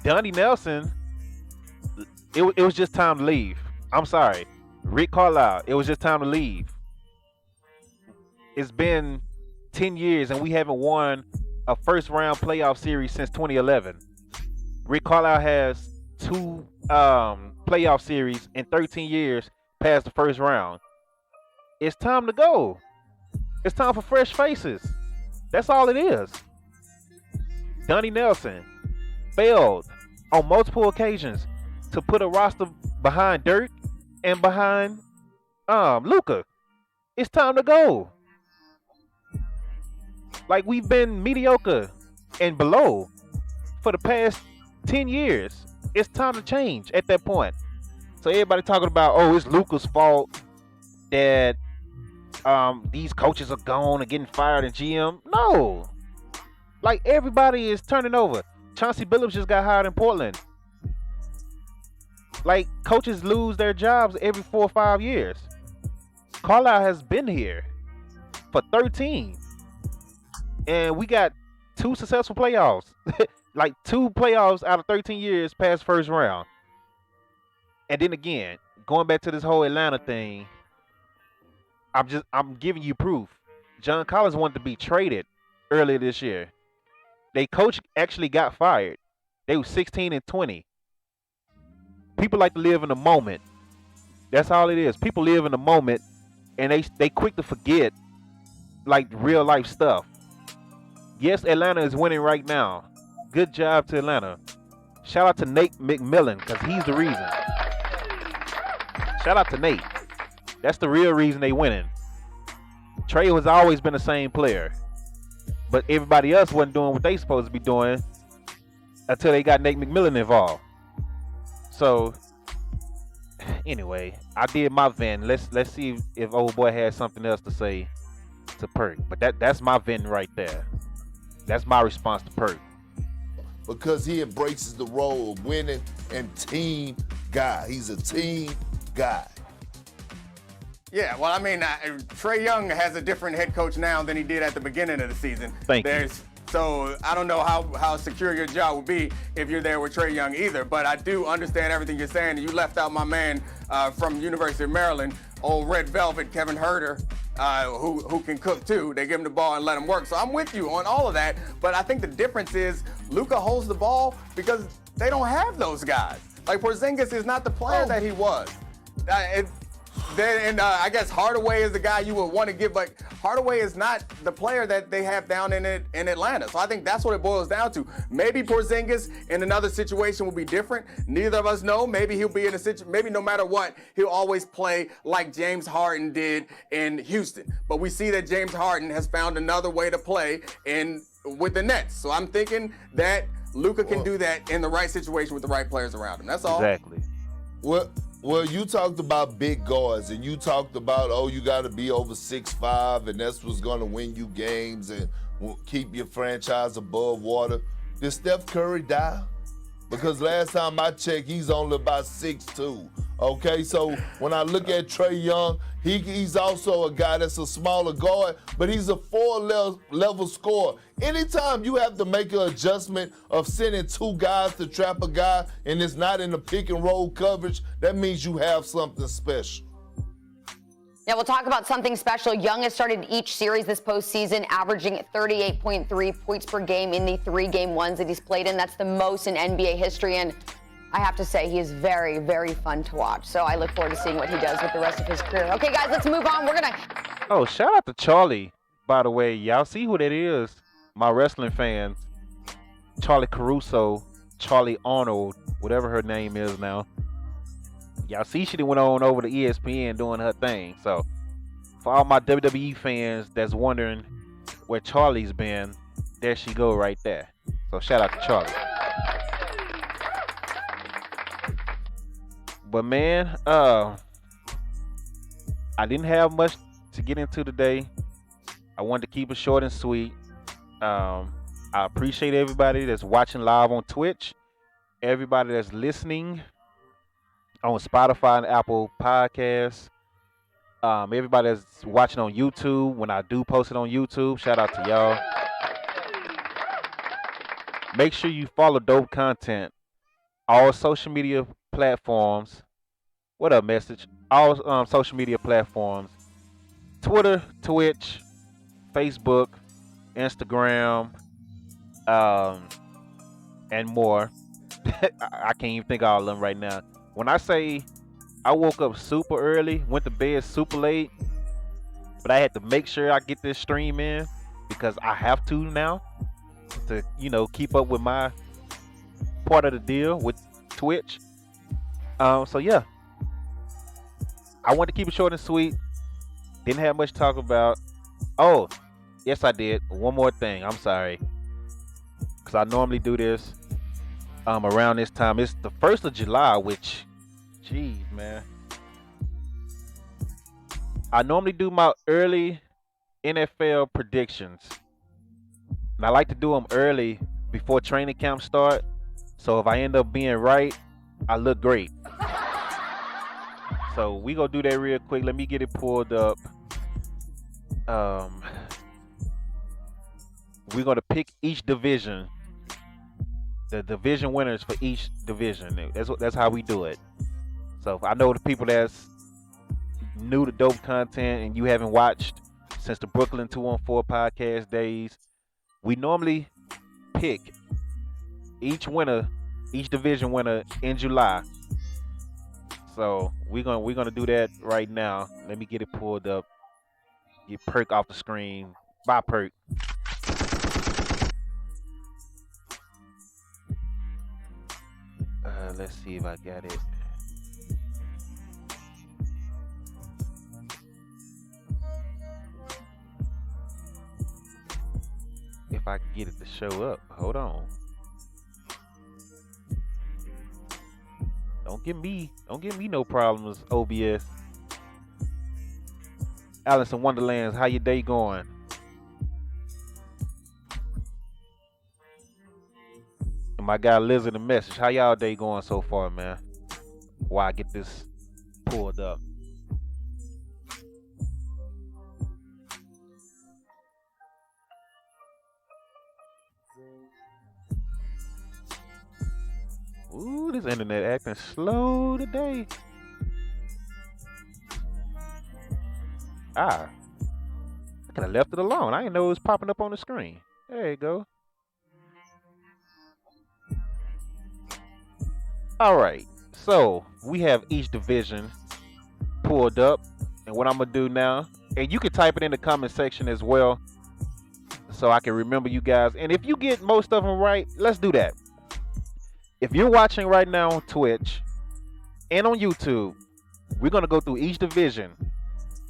Donnie Nelson, it was just time to leave. I'm sorry. Rick Carlisle, it was just time to leave. It's been 10 years and we haven't won a first round playoff series since 2011. Rick Carlisle has 2 playoff series in 13 years past the first round. It's time to go. It's time for fresh faces. That's all it is. Donnie Nelson failed on multiple occasions to put a roster behind Dirk and behind Luka. It's time to go. Like, we've been mediocre and below for the past 10 years. It's time to change at that point. So everybody talking about, oh, it's Luka's fault that these coaches are gone and getting fired and GM. No. Like, everybody is turning over. Chauncey Billups just got hired in Portland. Like, coaches lose their jobs every 4 or 5 years. Carlisle has been here for 13. And we got 2 successful playoffs. Like, 2 playoffs out of 13 years past first round. And then again, going back to this whole Atlanta thing, I'm giving you proof. John Collins wanted to be traded earlier this year. They coach actually got fired. They were 16-20. People like to live in the moment. That's all it is. People live in the moment, and they quick to forget like real life stuff. Yes, Atlanta is winning right now. Good job to Atlanta. Shout out to Nate McMillan, because he's the reason. Shout out to Nate. That's the real reason they winning. Trae has always been the same player, but everybody else wasn't doing what they supposed to be doing until they got Nate McMillan involved. So anyway, I did my vent. Let's see if old boy has something else to say to Perk. But that's my vent right there. That's my response to Perk. Because he embraces the role of winning and team guy. He's a team guy. Yeah, well, I mean, Trae Young has a different head coach now than he did at the beginning of the season. Thank you. So I don't know how secure your job would be if you're there with Trae Young either. But I do understand everything you're saying. You left out my man from University of Maryland, old Red Velvet, Kevin Herter, who can cook too. They give him the ball and let him work. So I'm with you on all of that. But I think the difference is Luka holds the ball because they don't have those guys. Like Porzingis is not the player that he was. I guess Hardaway is the guy you would want to give, but Hardaway is not the player that they have down in Atlanta. So I think that's what it boils down to. Maybe Porzingis in another situation will be different. Neither of us know. Maybe he'll be in a situation, maybe no matter what, he'll always play like James Harden did in Houston. But we see that James Harden has found another way to play with the Nets. So I'm thinking that Luka can do that in the right situation with the right players around him. That's all. Exactly. Well, you talked about big guards, and you talked about, you got to be over 6'5", and that's what's going to win you games and keep your franchise above water. Did Steph Curry die? Because last time I checked, he's only about 6'2". Okay, so when I look at Trae Young, he's also a guy that's a smaller guard, but he's a 4-level scorer. Anytime you have to make an adjustment of sending two guys to trap a guy and it's not in the pick and roll coverage, that means you have something special. Yeah, we'll talk about something special. Young has started each series this postseason, averaging 38.3 points per game in the 3-game ones that he's played in. That's the most in NBA history, and I have to say he is very, very fun to watch. So I look forward to seeing what he does with the rest of his career. Okay, guys, let's move on. Oh, shout out to Charlie, by the way. Y'all see who that is? My wrestling fans. Charlie Caruso, Charlie Arnold, whatever her name is now. Y'all see she went on over to ESPN doing her thing. So for all my WWE fans that's wondering where Charlie's been, there she go right there. So shout out to Charlie. But man, I didn't have much to get into today. I wanted to keep it short and sweet. I appreciate everybody that's watching live on Twitch, everybody that's listening on Spotify and Apple Podcasts, everybody that's watching on YouTube. When I do post it on YouTube, shout out to y'all. Make sure you follow Dope Content, all social media platforms. What up, Message? All social media platforms: Twitter, Twitch, Facebook, Instagram, and more. I can't even think of all of them right now. When I say I woke up super early, went to bed super late, but I had to make sure I get this stream in because I have to now to, keep up with my part of the deal with Twitch. So yeah, I wanted to keep it short and sweet. Didn't have much to talk about. Oh, yes I did. One more thing. I'm sorry, because I normally do this around this time. It's the 1st of July, which, geez, man. I normally do my early NFL predictions. And I like to do them early before training camp start. So if I end up being right, I look great. So we gonna do that real quick. Let me get it pulled up. We're gonna pick each division, the division winners for each division. That's how we do it. So I know the people that's new to Dope Content and you haven't watched since the Brooklyn 2-on-4 podcast days, we normally pick each division winner in July. So we're gonna do that right now. Let me get it pulled up. Get Perk off the screen. Bye, Perk. Let's see if I got it. If I can get it to show up. Hold on. Don't give me no problems, OBS. Alice in Wonderlands, how your day going? And my guy Lizard a message. How y'all day going so far, man? While I get this pulled up. Ooh, this internet acting slow today. I could have left it alone. I didn't know it was popping up on the screen. There you go. All right, so we have each division pulled up, and what I'm gonna do now, and you can type it in the comment section as well, so I can remember you guys. And if you get most of them right, let's do that. If you're watching right now on Twitch and on YouTube, we're gonna go through each division.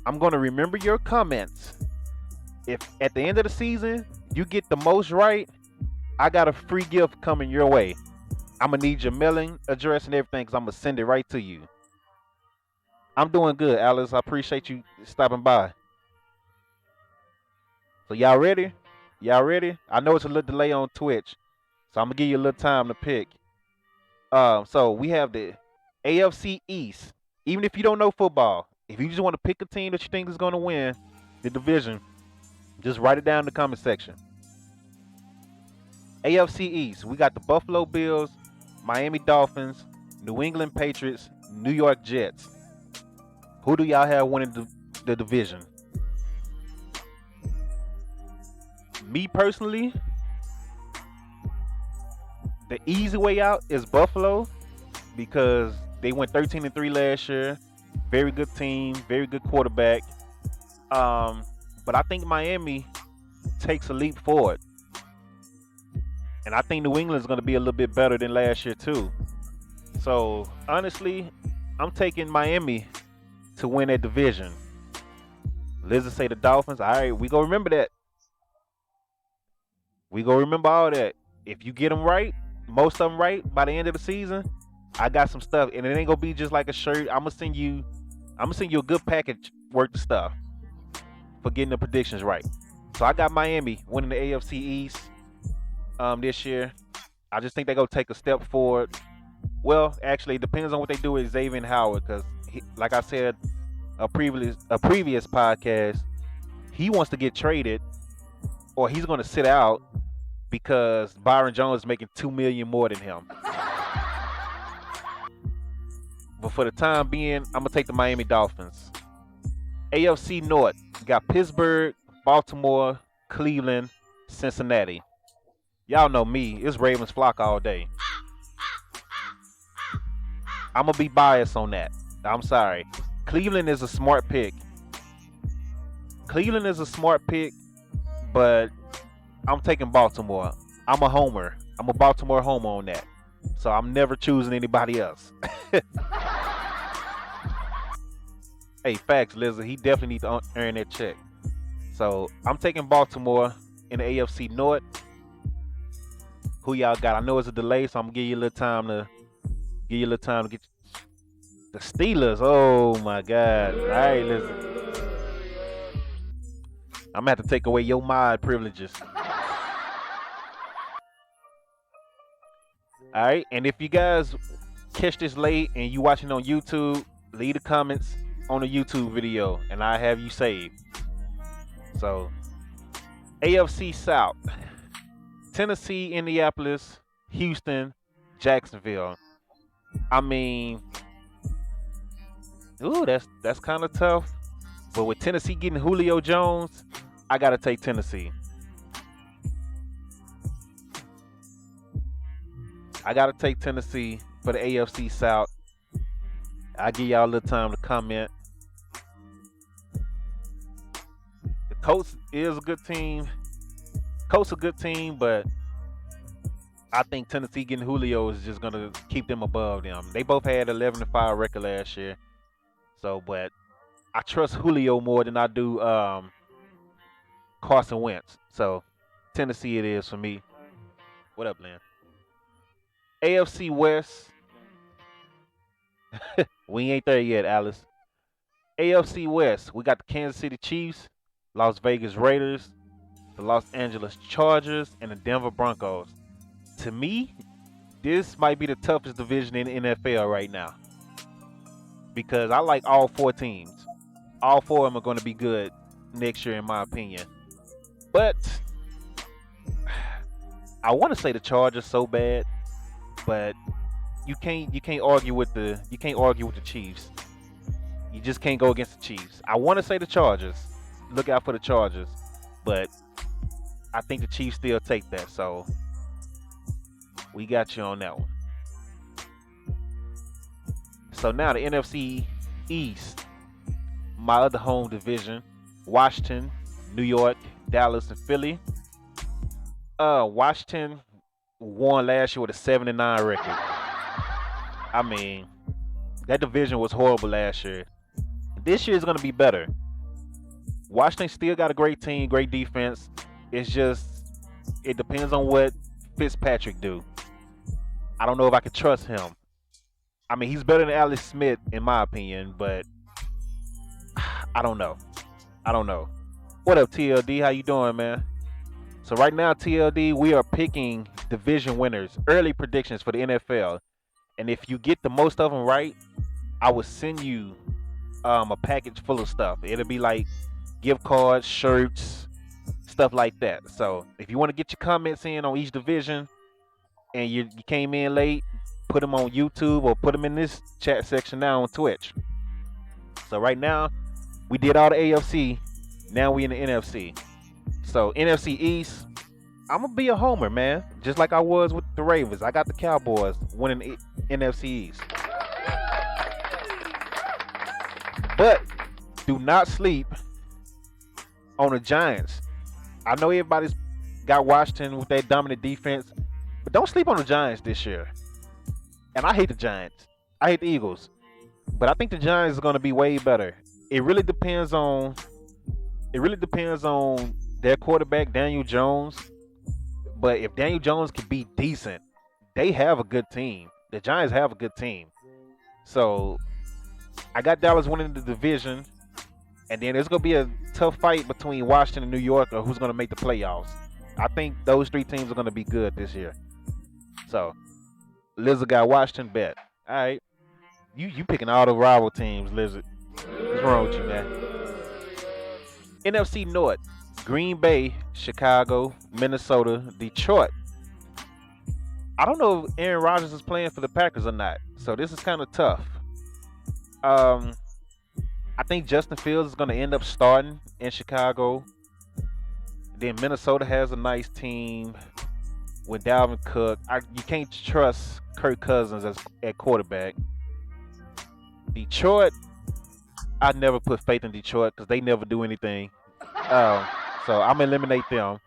I'm gonna remember your comments. If at the end of the season you get the most right, I got a free gift coming your way. I'm gonna need your mailing address and everything because I'm gonna send it right to you. I'm doing good, Alice. I appreciate you stopping by. So y'all ready? Y'all ready? I know it's a little delay on Twitch, so I'm gonna give you a little time to pick. So we have the AFC East. Even if you don't know football, if you just want to pick a team that you think is gonna win the division, just write it down in the comment section. AFC East, we got the Buffalo Bills, Miami Dolphins, New England Patriots, New York Jets. Who do y'all have winning the division? Me personally, the easy way out is Buffalo because they went 13-3 last year. Very good team, very good quarterback. But I think Miami takes a leap forward. And I think New England is going to be a little bit better than last year too. So honestly, I'm taking Miami to win that division. Lizard say the Dolphins. All right, we gonna remember that. We gonna remember all that. If you get them right, most of them right by the end of the season, I got some stuff, and it ain't gonna be just like a shirt. I'm gonna send you a good package worth of stuff for getting the predictions right. So I got Miami winning the AFC East this year. I just think they're gonna take a step forward. Well, actually, it depends on what they do with Xavier Howard, because like I said, a previous podcast, he wants to get traded, or he's gonna sit out because Byron Jones is making $2 million more than him. But for the time being, I'm gonna take the Miami Dolphins. AFC North, we got Pittsburgh, Baltimore, Cleveland, Cincinnati. Y'all know me, it's Ravens flock all day. I'm gonna be biased on that. I'm sorry. Cleveland is a smart pick. But I'm taking Baltimore. I'm a homer. I'm a Baltimore homer on that. So I'm never choosing anybody else. Hey, facts, Lizard. He definitely needs to earn that check. So I'm taking Baltimore in the AFC North. Who y'all got? I know it's a delay, so I'm gonna give you a little time to get the Steelers. Oh my God! All right, listen. I'm gonna have to take away your mod privileges. All right, and if you guys catch this late and you watching on YouTube, leave the comments on the YouTube video, and I have you saved. So, AFC South. Tennessee, Indianapolis, Houston, Jacksonville. I mean, ooh, that's kind of tough. But with Tennessee getting Julio Jones, I got to take Tennessee. I got to take Tennessee for the AFC South. I'll give y'all a little time to comment. The Colts is a good team. Colts a good team, but I think Tennessee getting Julio is just going to keep them above them. They both had 11-5 record last year. So, but I trust Julio more than I do Carson Wentz. So, Tennessee it is for me. What up, Lynn? AFC West. We ain't there yet, Alice. AFC West. We got the Kansas City Chiefs, Las Vegas Raiders, the Los Angeles Chargers, and the Denver Broncos. To me, this might be the toughest division in the NFL right now. Because I like all 4 teams. All 4 of them are going to be good next year, in my opinion. But I want to say the Chargers so bad, but you can't argue with the Chiefs. You just can't go against the Chiefs. I want to say the Chargers. Look out for the Chargers, but I think the Chiefs still take that. So we got you on that one. So now the NFC East, my other home division, Washington, New York, Dallas, and Philly. Washington won last year with a 7-9 record. I mean, that division was horrible last year. This year is going to be better. Washington still got a great team, great defense. It's just, it depends on what Fitzpatrick do. I don't know if I can trust him. I mean, he's better than Alex Smith, in my opinion, but I don't know. What up, TLD? How you doing, man? So right now, TLD, we are picking division winners, early predictions for the NFL. And if you get the most of them right, I will send you a package full of stuff. It'll be like gift cards, shirts, stuff like that. So if you want to get your comments in on each division and you came in late, put them on YouTube or put them in this chat section now on Twitch. So right now, we did all the AFC. Now we in the NFC. So NFC East, I'm going to be a homer, man. Just like I was with the Ravens. I got the Cowboys winning the NFC East. But do not sleep on the Giants. I know everybody's got Washington with that dominant defense, but don't sleep on the Giants this year. And I hate the Giants. I hate the Eagles. But I think the Giants are going to be way better. It really depends on their quarterback, Daniel Jones. But if Daniel Jones can be decent, they have a good team. The Giants have a good team. So I got Dallas winning the division. And then there's going to be a tough fight between Washington and New York or who's going to make the playoffs. I think those 3 teams are going to be good this year. So Lizard got Washington, bet. All right. You picking all the rival teams, Lizard. What's wrong with you, man? NFC North. Green Bay, Chicago, Minnesota, Detroit. I don't know if Aaron Rodgers is playing for the Packers or not. So this is kind of tough. I think Justin Fields is going to end up starting in Chicago. Then Minnesota has a nice team with Dalvin Cook. You can't trust Kirk Cousins at quarterback. Detroit, I never put faith in Detroit because they never do anything. So I'm going to eliminate them.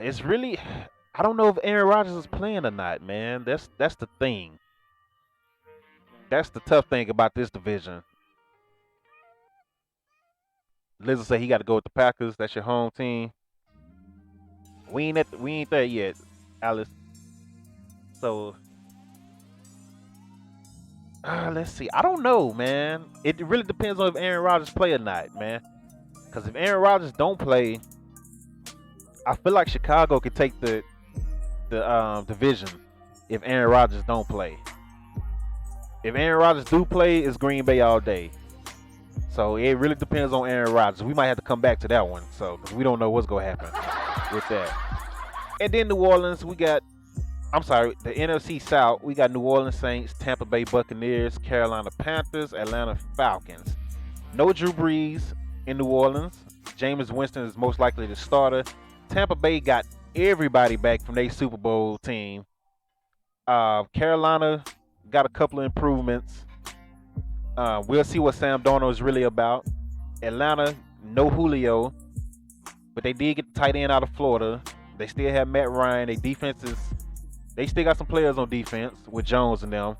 It's really, I don't know if Aaron Rodgers is playing or not, man. That's the thing. That's the tough thing about this division. Lizard said he got to go with the Packers. That's your home team. We ain't there yet, Alice. So let's see. I don't know, man. It really depends on if Aaron Rodgers play or not, man. Because if Aaron Rodgers don't play, I feel like Chicago could take the division if Aaron Rodgers don't play. If Aaron Rodgers do play, it's Green Bay all day. So it really depends on Aaron Rodgers. We might have to come back to that one. So because we don't know what's gonna happen with that. And then New Orleans, the NFC South, we got New Orleans Saints, Tampa Bay Buccaneers, Carolina Panthers, Atlanta Falcons. No Drew Brees in New Orleans. Jameis Winston is most likely the starter. Tampa Bay got everybody back from their Super Bowl team. Carolina got a couple of improvements. We'll see what Sam Darnold is really about. Atlanta, no Julio, but they did get the tight end out of Florida. They still have Matt Ryan. They still got some players on defense with Jones and them.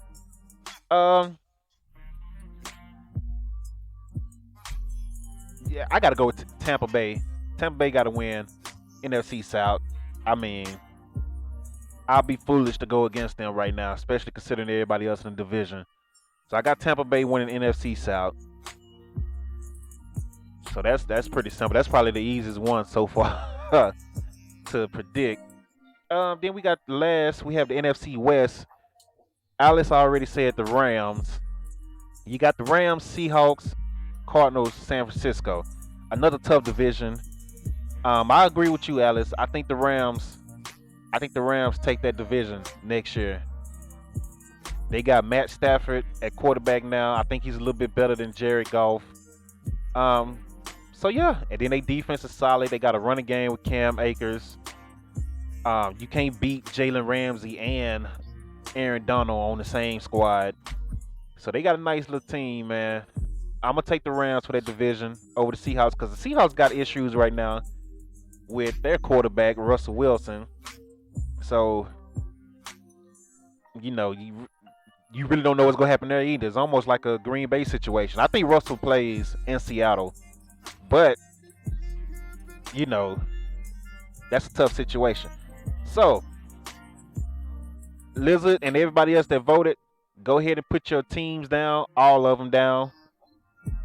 Yeah, I got to go with Tampa Bay. Tampa Bay got to win NFC South. I mean, I'll be foolish to go against them right now, especially considering everybody else in the division. So I got Tampa Bay winning NFC South. So that's pretty simple. That's probably the easiest one so far to predict. Then we got we have the NFC West. Alice already said the Rams. You got the Rams, Seahawks, Cardinals, San Francisco. Another tough division. I agree with you, Alice. I think the Rams take that division next year. They got Matt Stafford at quarterback now. I think he's a little bit better than Jared Goff. So yeah, and then their defense is solid. They got a running game with Cam Akers. You can't beat Jalen Ramsey and Aaron Donald on the same squad. So they got a nice little team, man. I'm going to take the Rams for that division over the Seahawks because the Seahawks got issues right now with their quarterback, Russell Wilson. So, you really don't know what's going to happen there either. It's almost like a Green Bay situation. I think Russell plays in Seattle. But, that's a tough situation. So, Lizard and everybody else that voted, go ahead and put your teams down, all of them down,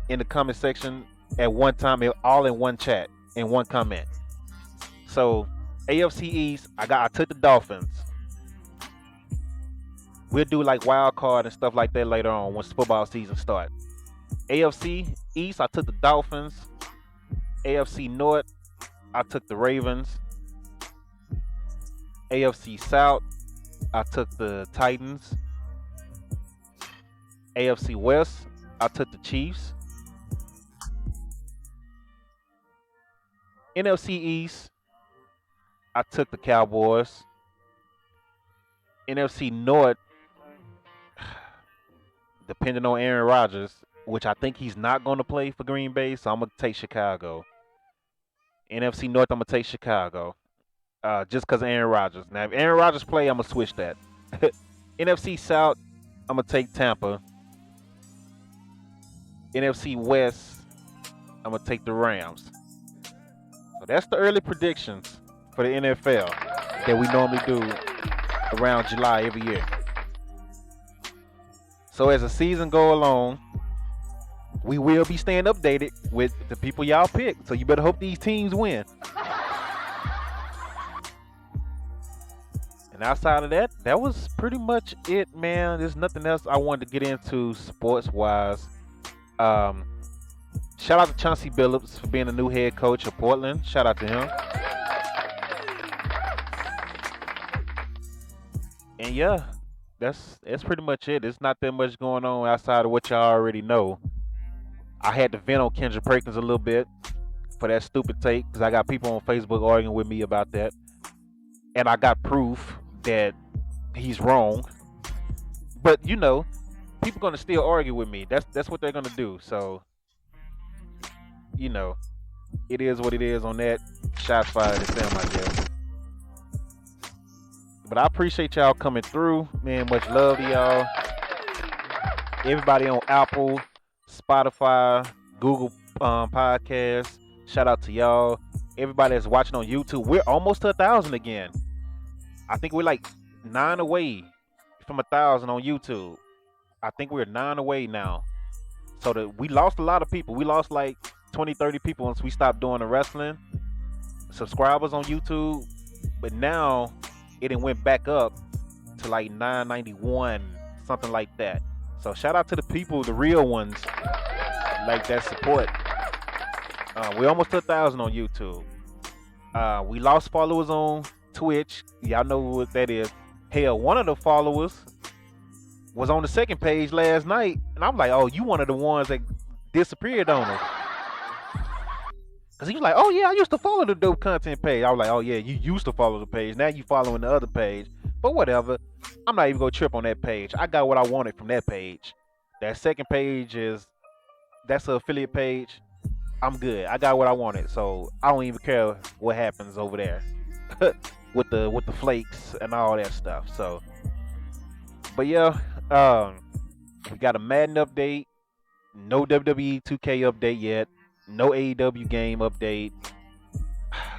in the comment section at one time, all in one chat, in one comment. So, AFC East, I took the Dolphins. We'll do like wild card and stuff like that later on once football season starts. AFC East, I took the Dolphins. AFC North, I took the Ravens. AFC South, I took the Titans. AFC West, I took the Chiefs. NFC East, I took the Cowboys. NFC North, depending on Aaron Rodgers, which I think he's not going to play for Green Bay, so I'm going to take Chicago. NFC North, I'm going to take Chicago. Just because of Aaron Rodgers. Now, if Aaron Rodgers play, I'm going to switch that. NFC South, I'm going to take Tampa. NFC West, I'm going to take the Rams. So that's the early predictions for the NFL that we normally do around July every year. So as the season go along, we will be staying updated with the people y'all pick. So you better hope these teams win. And outside of that, that was pretty much it, man. There's nothing else I wanted to get into sports-wise. Shout out to Chauncey Billups for being the new head coach of Portland. Shout out to him. And yeah, that's pretty much it. There's not that much going on outside of what y'all already know. I had to vent on Kendrick Perkins a little bit for that stupid take because I got people on Facebook arguing with me about that. And I got proof that he's wrong. But, people going to still argue with me. That's what they're going to do. So, it is what it is on that. Shots fired at them, I guess. But I appreciate y'all coming through. Man, much love to y'all. Everybody on Apple, Spotify, Google Podcasts. Shout out to y'all. Everybody that's watching on YouTube. We're almost to 1,000 again. I think we're like 9 away from 1,000 on YouTube. I think we're 9 away now. So we lost a lot of people. We lost like 20, 30 people once we stopped doing the wrestling. Subscribers on YouTube. But now it went back up to like 991, something like that. So shout out to the people, the real ones, like that support. We're almost to 1,000 on YouTube. We lost followers on Twitch. Y'all know what that is. Hell, one of the followers was on the second page last night, and I'm like, oh, you one of the ones that disappeared on him. Cause he was like, oh yeah, I used to follow the dope content page. I was like, oh yeah, you used to follow the page. Now you following the other page. But whatever. I'm not even gonna trip on that page. I got what I wanted from that page. That second page that's an affiliate page. I'm good. I got what I wanted. So I don't even care what happens over there. with the flakes and all that stuff. So but yeah, we got a Madden update. No WWE 2K update yet. No AEW game update.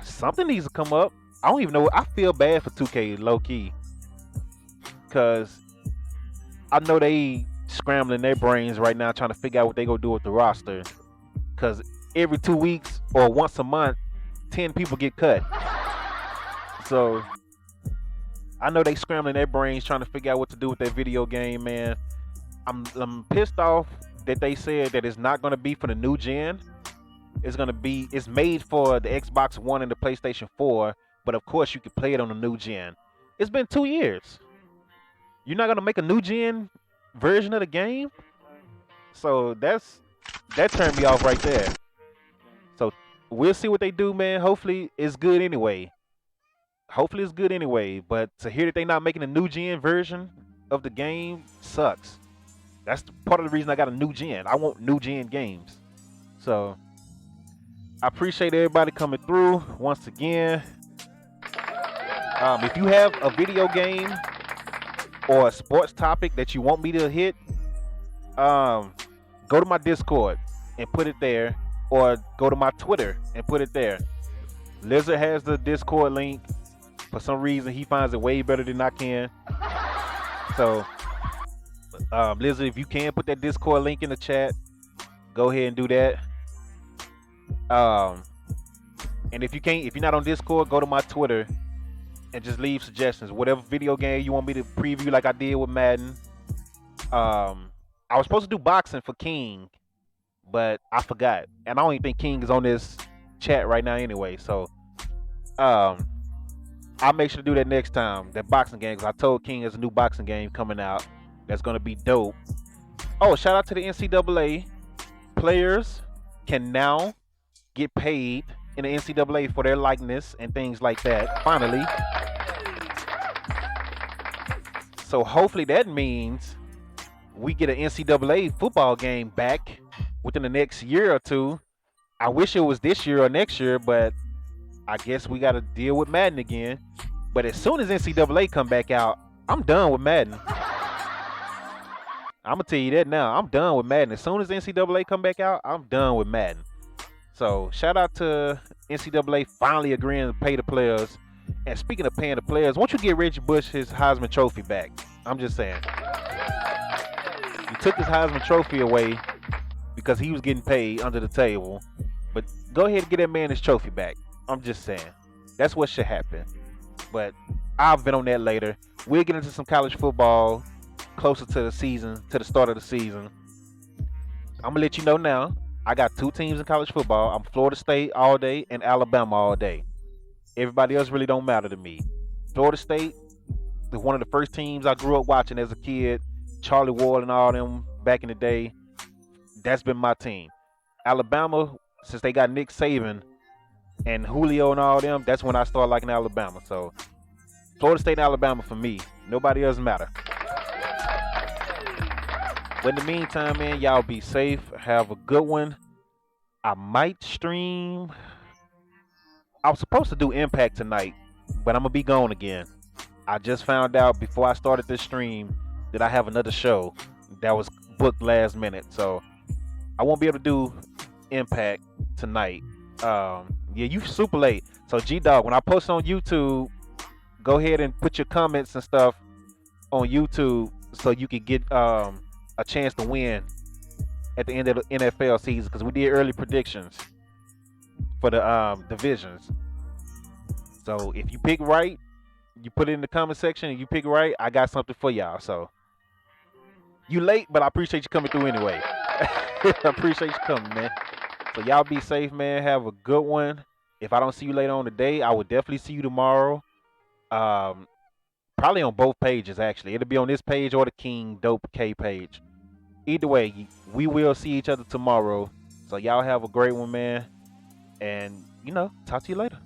Something needs to come up. I don't even know. I feel bad for 2K low key. Cause I know they scrambling their brains right now trying to figure out what they gonna do with the roster. Cause every 2 weeks or once a month, 10 people get cut. So I know they scrambling their brains trying to figure out what to do with that video game, man. I'm pissed off that they said that it's not gonna be for the new gen. It's made for the Xbox One and the PlayStation 4, but of course you can play it on the new gen. It's been 2 years. You're not gonna make a new gen version of the game? So that turned me off right there. So we'll see what they do, man. Hopefully it's good anyway. But to hear that they're not making a new gen version of the game sucks. That's part of the reason I got a new gen. I want new gen games. So I appreciate everybody coming through once again. If you have a video game or a sports topic that you want me to hit, go to my Discord and put it there, or go to my Twitter and put it there. Lizard has the Discord link. For some reason, he finds it way better than I can. So, Lizard, if you can put that Discord link in the chat, go ahead and do that. And if you're not on Discord, go to my Twitter and just leave suggestions. Whatever video game you want me to preview, like I did with Madden. I was supposed to do boxing for King, but I forgot, and I don't even think King is on this chat right now anyway. So, I'll make sure to do that next time. That boxing game, because I told King there's a new boxing game coming out that's gonna be dope. Oh, shout out to the NCAA. Players can now get paid in the NCAA for their likeness and things like that. Finally. So hopefully that means we get an NCAA football game back within the next year or two. I wish it was this year or next year, but I guess we got to deal with Madden again. But as soon as NCAA come back out, I'm done with Madden. I'm going to tell you that now. I'm done with Madden. As soon as NCAA come back out, I'm done with Madden. So shout out to NCAA finally agreeing to pay the players. And speaking of paying the players, why don't you get Reggie Bush his Heisman Trophy back? I'm just saying. You took his Heisman Trophy away because he was getting paid under the table. But go ahead and get that man his trophy back. I'm just saying. That's what should happen. But I'll vent on that later. We'll get into some college football closer to the season, to the start of the season. I'm going to let you know now. I got 2 teams in college football. I'm Florida State all day and Alabama all day. Everybody else really don't matter to me. Florida State is one of the first teams I grew up watching as a kid. Charlie Ward and all them back in the day. That's been my team. Alabama, since they got Nick Saban and Julio and all them, that's when I started liking Alabama. So Florida State and Alabama for me. Nobody else matter. But in the meantime, man, y'all be safe. Have a good one. I might stream. I was supposed to do Impact tonight, but I'm going to be gone again. I just found out before I started this stream that I have another show that was booked last minute. So I won't be able to do Impact tonight. Yeah, you super late. So G-Dog, when I post on YouTube, go ahead and put your comments and stuff on YouTube so you can get a chance to win at the end of the NFL season, because we did early predictions for the divisions. So if you pick right, you put it in the comment section and you pick right, I got something for y'all. So you late, but I appreciate you coming through anyway. I appreciate you coming, man. So y'all be safe, man. Have a good one. If I don't see you later on today, I will definitely see you tomorrow. Probably on both pages, actually. It'll be on this page or the King Dope K page. either way, we will see each other tomorrow. So y'all have a great one, man. And, talk to you later.